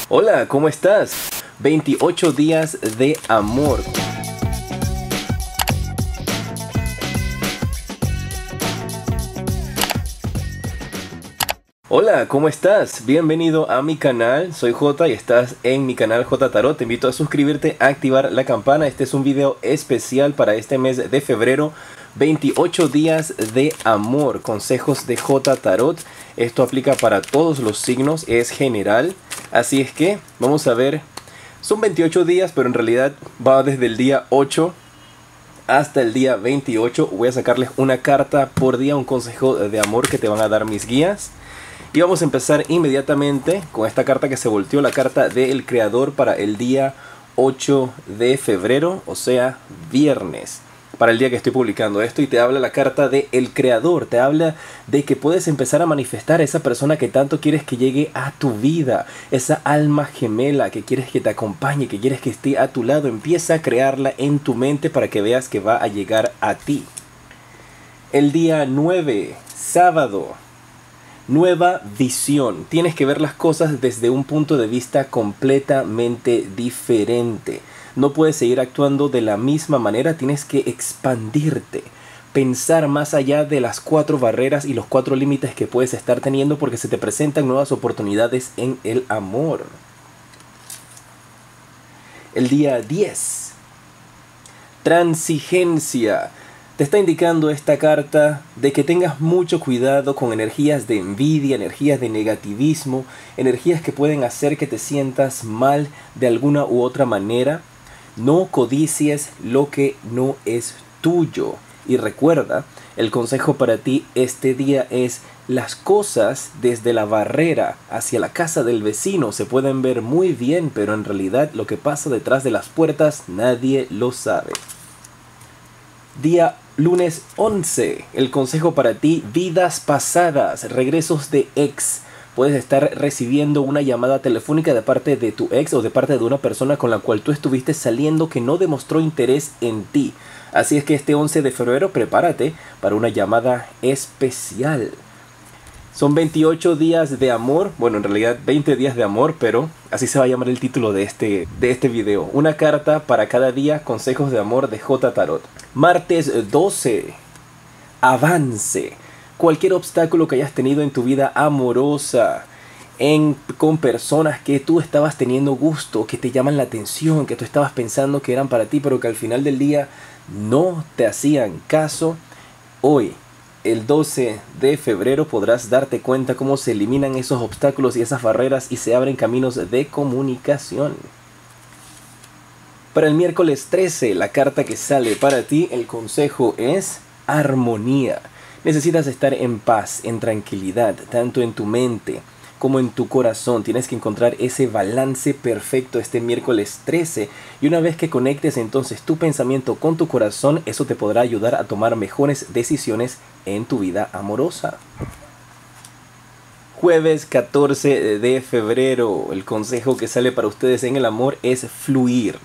Hola, ¿cómo estás? 28 días de amor. Hola, ¿cómo estás? Bienvenido a mi canal, soy J y estás en mi canal J Tarot. Te invito a suscribirte, a activar la campana. Este es un video especial para este mes de febrero. 28 días de amor, consejos de J Tarot. Esto aplica para todos los signos, es general. Así es que vamos a ver, son 28 días, pero en realidad va desde el día 8 hasta el día 28. Voy a sacarles una carta por día, un consejo de amor que te van a dar mis guías. Y vamos a empezar inmediatamente con esta carta que se volteó, la carta del creador para el día 8 de febrero, o sea, viernes, para el día que estoy publicando esto. Y te habla la carta del creador, te habla de que puedes empezar a manifestar a esa persona que tanto quieres que llegue a tu vida, esa alma gemela que quieres que te acompañe, que quieres que esté a tu lado. Empieza a crearla en tu mente para que veas que va a llegar a ti. El día 9, sábado. Nueva visión. Tienes que ver las cosas desde un punto de vista completamente diferente. No puedes seguir actuando de la misma manera, tienes que expandirte. Pensar más allá de las 4 barreras y los 4 límites que puedes estar teniendo, porque se te presentan nuevas oportunidades en el amor. El día 10. Transigencia. Te está indicando esta carta de que tengas mucho cuidado con energías de envidia, energías de negativismo, energías que pueden hacer que te sientas mal de alguna u otra manera. No codicies lo que no es tuyo. Y recuerda, el consejo para ti este día es: las cosas desde la barrera hacia la casa del vecino se pueden ver muy bien, pero en realidad lo que pasa detrás de las puertas nadie lo sabe. Día lunes 11, el consejo para ti: vidas pasadas, regresos de ex. Puedes estar recibiendo una llamada telefónica de parte de tu ex o de parte de una persona con la cual tú estuviste saliendo que no demostró interés en ti. Así es que este 11 de febrero prepárate para una llamada especial. Son 28 días de amor, bueno, en realidad 20 días de amor, pero así se va a llamar el título de este video. Una carta para cada día, consejos de amor de J Tarot. Martes 12, avance. Cualquier obstáculo que hayas tenido en tu vida amorosa, con personas que tú estabas teniendo gusto, que te llaman la atención, que tú estabas pensando que eran para ti, pero que al final del día no te hacían caso, hoy, el 12 de febrero, podrás darte cuenta cómo se eliminan esos obstáculos y esas barreras y se abren caminos de comunicación. Para el miércoles 13, la carta que sale para ti, el consejo es armonía. Necesitas estar en paz, en tranquilidad, tanto en tu mente como en tu corazón. Tienes que encontrar ese balance perfecto este miércoles 13. Y una vez que conectes entonces tu pensamiento con tu corazón, eso te podrá ayudar a tomar mejores decisiones en tu vida amorosa. Jueves 14 de febrero, el consejo que sale para ustedes en el amor es fluir.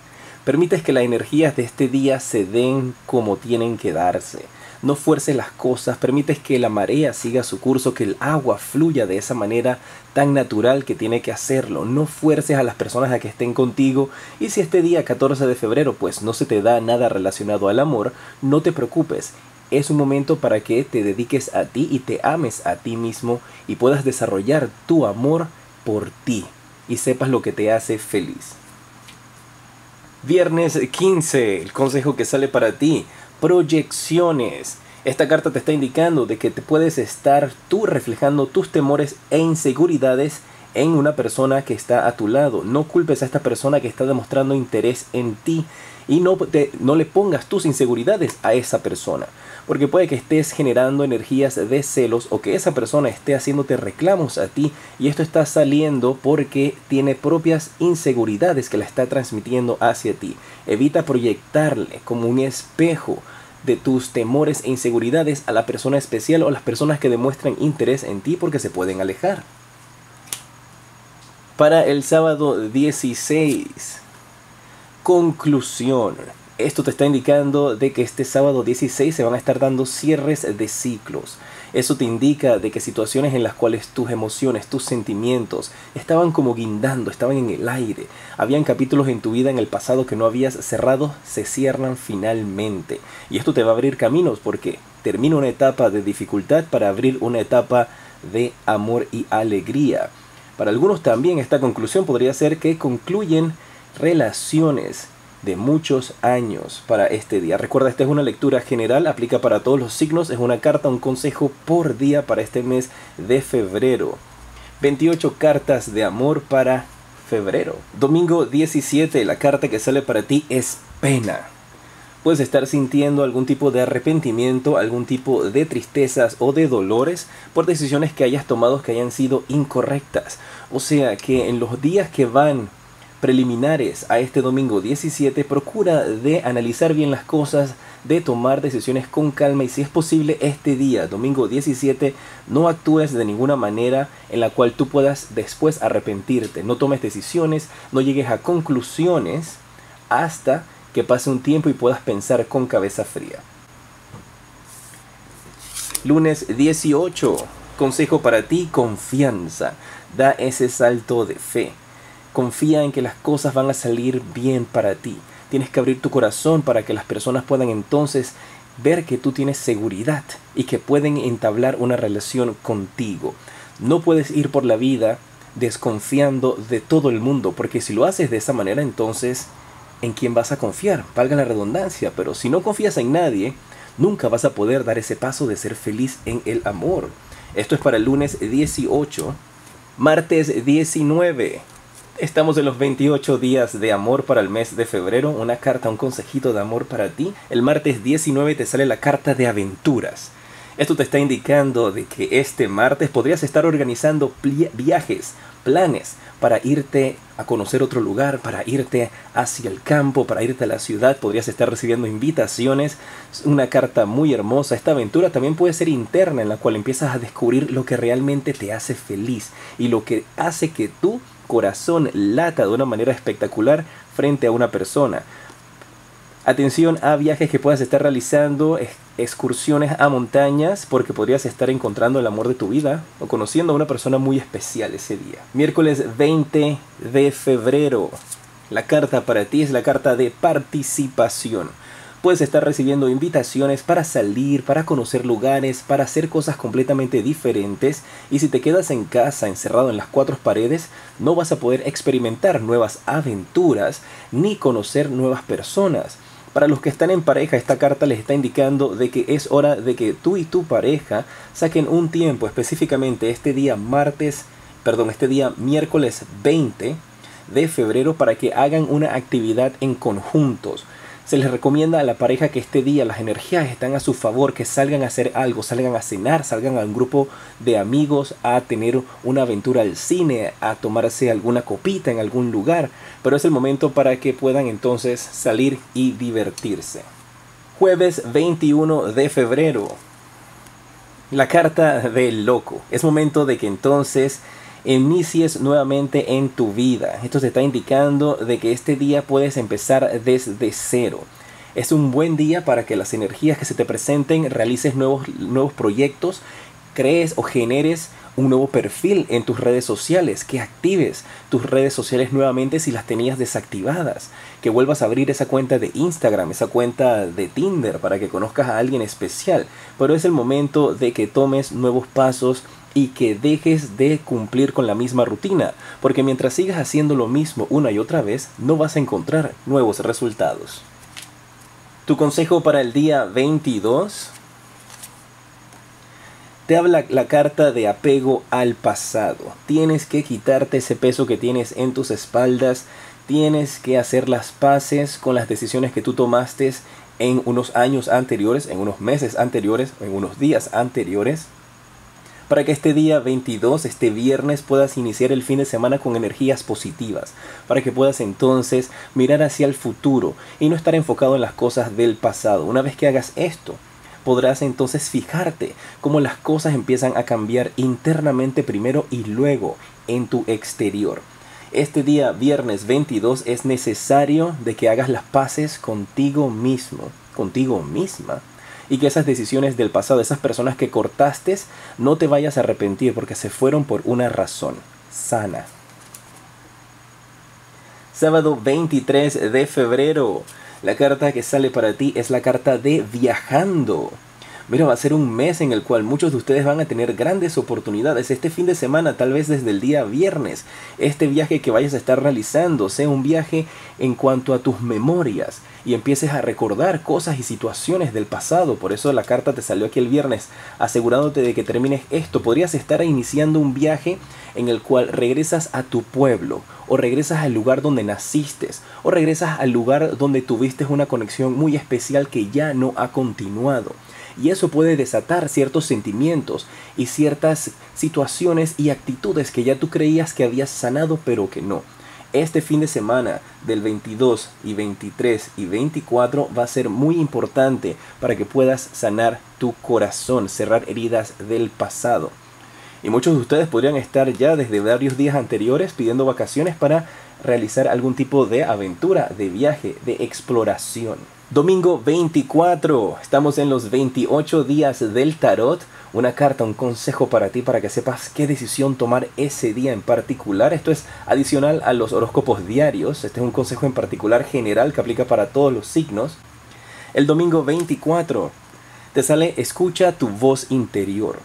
Permites que las energías de este día se den como tienen que darse. No fuerces las cosas, permites que la marea siga su curso, que el agua fluya de esa manera tan natural que tiene que hacerlo. No fuerces a las personas a que estén contigo. Y si este día 14 de febrero pues no se te da nada relacionado al amor, no te preocupes. Es un momento para que te dediques a ti y te ames a ti mismo y puedas desarrollar tu amor por ti y sepas lo que te hace feliz. Viernes 15, el consejo que sale para ti: proyecciones. Esta carta te está indicando de que te puedes estar tú reflejando tus temores e inseguridades en una persona que está a tu lado. No culpes a esta persona que está demostrando interés en ti y no le pongas tus inseguridades a esa persona, porque puede que estés generando energías de celos o que esa persona esté haciéndote reclamos a ti y esto está saliendo porque tiene propias inseguridades que la está transmitiendo hacia ti. Evita proyectarle como un espejo de tus temores e inseguridades a la persona especial o las personas que demuestran interés en ti, porque se pueden alejar. Para el sábado 16, conclusión. Esto te está indicando de que este sábado 16 se van a estar dando cierres de ciclos. Eso te indica de que situaciones en las cuales tus emociones, tus sentimientos estaban como guindando, estaban en el aire. Habían capítulos en tu vida en el pasado que no habías cerrado, se cierran finalmente. Y esto te va a abrir caminos porque termina una etapa de dificultad para abrir una etapa de amor y alegría. Para algunos también esta conclusión podría ser que concluyen relaciones de muchos años para este día. Recuerda, esta es una lectura general, aplica para todos los signos, es una carta, un consejo por día para este mes de febrero. 28 cartas de amor para febrero. Domingo 17, la carta que sale para ti es pena. Puedes estar sintiendo algún tipo de arrepentimiento, algún tipo de tristezas o de dolores por decisiones que hayas tomado que hayan sido incorrectas. O sea que en los días que van preliminares a este domingo 17, procura de analizar bien las cosas, de tomar decisiones con calma y si es posible este día, domingo 17, no actúes de ninguna manera en la cual tú puedas después arrepentirte. No tomes decisiones, no llegues a conclusiones hasta que pase un tiempo y puedas pensar con cabeza fría. Lunes 18, consejo para ti, confianza. Da ese salto de fe. Confía en que las cosas van a salir bien para ti. Tienes que abrir tu corazón para que las personas puedan entonces ver que tú tienes seguridad y que pueden entablar una relación contigo. No puedes ir por la vida desconfiando de todo el mundo, porque si lo haces de esa manera, entonces, ¿en quién vas a confiar? Valga la redundancia, pero si no confías en nadie, nunca vas a poder dar ese paso de ser feliz en el amor. Esto es para el lunes 18. Martes 19. Estamos en los 28 días de amor para el mes de febrero. Una carta, un consejito de amor para ti. El martes 19 te sale la carta de aventuras. Esto te está indicando de que este martes podrías estar organizando viajes, planes para irte a conocer otro lugar, para irte hacia el campo, para irte a la ciudad. Podrías estar recibiendo invitaciones. Una carta muy hermosa. Esta aventura también puede ser interna, en la cual empiezas a descubrir lo que realmente te hace feliz y lo que hace que tu corazón lata de una manera espectacular frente a una persona. Atención a viajes que puedas estar realizando, excursiones a montañas, porque podrías estar encontrando el amor de tu vida o conociendo a una persona muy especial ese día. Miércoles 20 de febrero. La carta para ti es la carta de participación. Puedes estar recibiendo invitaciones para salir, para conocer lugares, para hacer cosas completamente diferentes. Y si te quedas en casa, encerrado en las cuatro paredes, no vas a poder experimentar nuevas aventuras ni conocer nuevas personas. Para los que están en pareja, esta carta les está indicando de que es hora de que tú y tu pareja saquen un tiempo, específicamente este día miércoles 20 de febrero, para que hagan una actividad en conjuntos. Se les recomienda a la pareja que este día las energías están a su favor, que salgan a hacer algo, salgan a cenar, salgan a un grupo de amigos a tener una aventura al cine, a tomarse alguna copita en algún lugar. Pero es el momento para que puedan entonces salir y divertirse. Jueves 21 de febrero. La carta del loco. Es momento de que entonces inicies nuevamente en tu vida. Esto te está indicando de que este día puedes empezar desde cero. Es un buen día para que las energías que se te presenten realices nuevos proyectos, crees o generes un nuevo perfil en tus redes sociales, que actives tus redes sociales nuevamente si las tenías desactivadas, que vuelvas a abrir esa cuenta de Instagram, esa cuenta de Tinder para que conozcas a alguien especial. Pero es el momento de que tomes nuevos pasos y que dejes de cumplir con la misma rutina, porque mientras sigas haciendo lo mismo una y otra vez, no vas a encontrar nuevos resultados. Tu consejo para el día 22. Te habla la carta de apego al pasado. Tienes que quitarte ese peso que tienes en tus espaldas. Tienes que hacer las paces con las decisiones que tú tomaste en unos años anteriores, en unos meses anteriores, en unos días anteriores, para que este día 22, este viernes, puedas iniciar el fin de semana con energías positivas, para que puedas entonces mirar hacia el futuro y no estar enfocado en las cosas del pasado. Una vez que hagas esto, podrás entonces fijarte cómo las cosas empiezan a cambiar internamente primero y luego en tu exterior. Este día viernes 22 es necesario de que hagas las paces contigo mismo, contigo misma, y que esas decisiones del pasado, esas personas que cortaste, no te vayas a arrepentir porque se fueron por una razón. Sana. Sábado 23 de febrero. La carta que sale para ti es la carta de viajando. Mira, va a ser un mes en el cual muchos de ustedes van a tener grandes oportunidades. Este fin de semana, tal vez desde el día viernes, este viaje que vayas a estar realizando sea un viaje en cuanto a tus memorias y empieces a recordar cosas y situaciones del pasado. Por eso la carta te salió aquí el viernes, asegurándote de que termines esto. Podrías estar iniciando un viaje en el cual regresas a tu pueblo, o regresas al lugar donde naciste, o regresas al lugar donde tuviste una conexión muy especial que ya no ha continuado. Y eso puede desatar ciertos sentimientos y ciertas situaciones y actitudes que ya tú creías que habías sanado, pero que no. Este fin de semana del 22 y 23 y 24 va a ser muy importante para que puedas sanar tu corazón, cerrar heridas del pasado. Y muchos de ustedes podrían estar ya desde varios días anteriores pidiendo vacaciones para realizar algún tipo de aventura, de viaje, de exploración. Domingo 24, estamos en los 28 días del tarot. Una carta, un consejo para ti, para que sepas qué decisión tomar ese día en particular. Esto es adicional a los horóscopos diarios. Este es un consejo en particular general que aplica para todos los signos. El domingo 24 te sale escucha tu voz interior.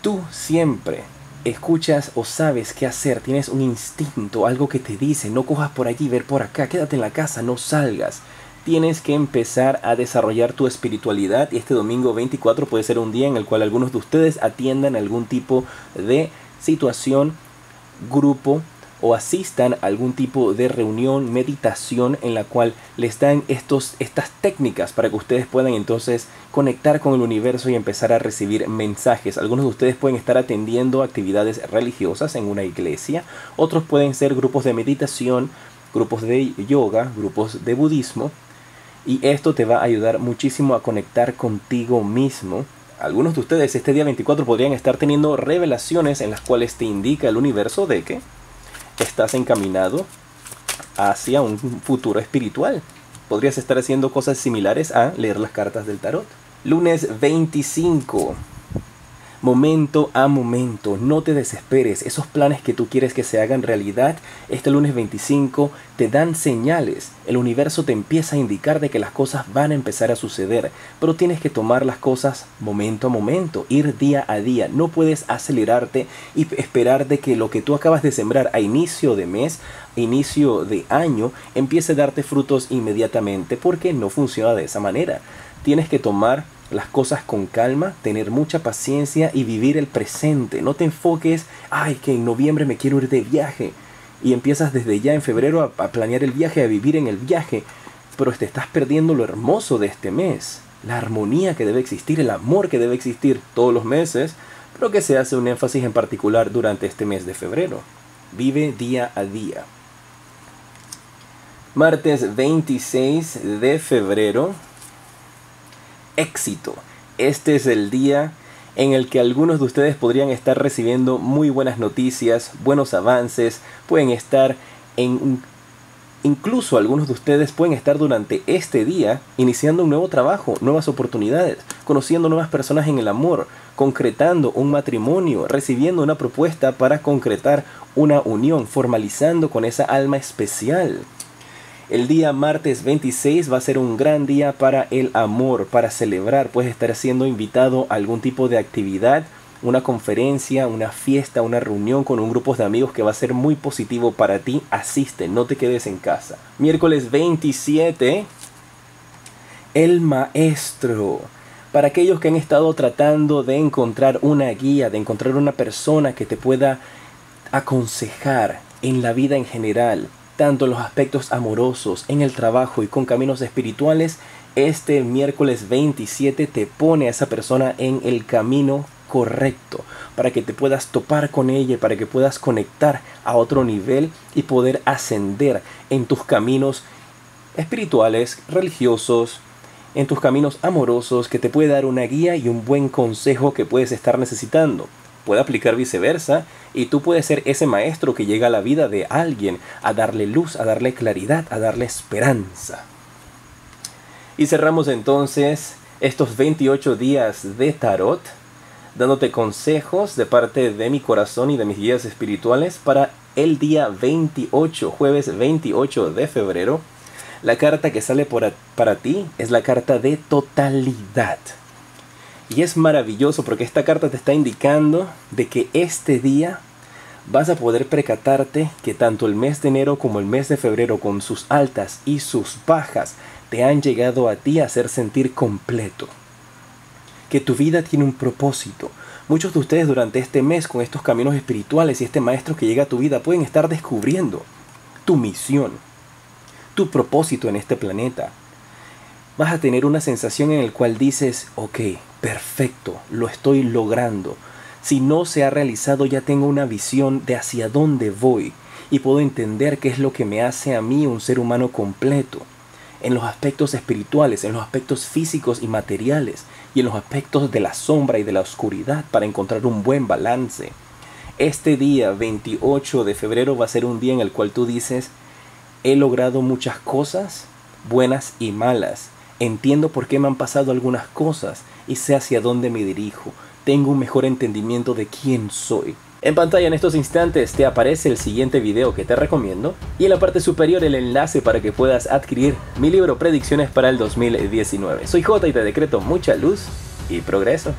Tú siempre escuchas o sabes qué hacer, tienes un instinto, algo que te dice, no cojas por allí, ver por acá, quédate en la casa, no salgas. Tienes que empezar a desarrollar tu espiritualidad y este domingo 24 puede ser un día en el cual algunos de ustedes atiendan algún tipo de situación, grupo o asistan a algún tipo de reunión, meditación en la cual les dan estas técnicas para que ustedes puedan entonces conectar con el universo y empezar a recibir mensajes. Algunos de ustedes pueden estar atendiendo actividades religiosas en una iglesia, otros pueden ser grupos de meditación, grupos de yoga, grupos de budismo. Y esto te va a ayudar muchísimo a conectar contigo mismo. Algunos de ustedes este día 24 podrían estar teniendo revelaciones en las cuales te indica el universo de que estás encaminado hacia un futuro espiritual. Podrías estar haciendo cosas similares a leer las cartas del tarot. Lunes 25. Momento a momento, no te desesperes. Esos planes que tú quieres que se hagan realidad, este lunes 25 te dan señales. El universo te empieza a indicar de que las cosas van a empezar a suceder, pero tienes que tomar las cosas momento a momento, ir día a día. No puedes acelerarte y esperar de que lo que tú acabas de sembrar a inicio de mes, inicio de año, empiece a darte frutos inmediatamente, porque no funciona de esa manera. Tienes que tomar las cosas con calma, tener mucha paciencia y vivir el presente. No te enfoques, ay, que en noviembre me quiero ir de viaje. Y empiezas desde ya en febrero a planear el viaje, a vivir en el viaje. Pero te estás perdiendo lo hermoso de este mes. La armonía que debe existir, el amor que debe existir todos los meses, pero que se hace un énfasis en particular durante este mes de febrero. Vive día a día. Martes 26 de febrero. Éxito. Este es el día en el que algunos de ustedes podrían estar recibiendo muy buenas noticias, buenos avances, pueden estar incluso algunos de ustedes pueden estar durante este día iniciando un nuevo trabajo, nuevas oportunidades, conociendo nuevas personas en el amor, concretando un matrimonio, recibiendo una propuesta para concretar una unión, formalizando con esa alma especial. El día martes 26 va a ser un gran día para el amor, para celebrar. Puedes estar siendo invitado a algún tipo de actividad, una conferencia, una fiesta, una reunión con un grupo de amigos que va a ser muy positivo para ti. Asiste, no te quedes en casa. Miércoles 27, el maestro. Para aquellos que han estado tratando de encontrar una guía, de encontrar una persona que te pueda aconsejar en la vida en general, tanto en los aspectos amorosos, en el trabajo y con caminos espirituales, este miércoles 27 te pone a esa persona en el camino correcto, para que te puedas topar con ella, para que puedas conectar a otro nivel y poder ascender en tus caminos espirituales, religiosos, en tus caminos amorosos, que te puede dar una guía y un buen consejo que puedes estar necesitando. Puede aplicar viceversa y tú puedes ser ese maestro que llega a la vida de alguien a darle luz, a darle claridad, a darle esperanza. Y cerramos entonces estos 28 días de tarot, dándote consejos de parte de mi corazón y de mis guías espirituales para el día 28, jueves 28 de febrero. La carta que sale para ti es la carta de totalidad. Y es maravilloso porque esta carta te está indicando de que este día vas a poder percatarte que tanto el mes de enero como el mes de febrero, con sus altas y sus bajas, te han llegado a ti a hacer sentir completo. Que tu vida tiene un propósito. Muchos de ustedes durante este mes, con estos caminos espirituales y este maestro que llega a tu vida, pueden estar descubriendo tu misión, tu propósito en este planeta. Vas a tener una sensación en la cual dices, ok, perfecto, lo estoy logrando. Si no se ha realizado, ya tengo una visión de hacia dónde voy y puedo entender qué es lo que me hace a mí un ser humano completo. En los aspectos espirituales, en los aspectos físicos y materiales, y en los aspectos de la sombra y de la oscuridad, para encontrar un buen balance. Este día 28 de febrero va a ser un día en el cual tú dices, he logrado muchas cosas, buenas y malas. Entiendo por qué me han pasado algunas cosas y sé hacia dónde me dirijo. Tengo un mejor entendimiento de quién soy. En pantalla en estos instantes te aparece el siguiente video que te recomiendo y en la parte superior el enlace para que puedas adquirir mi libro Predicciones para el 2019. Soy Jota y te decreto mucha luz y progreso.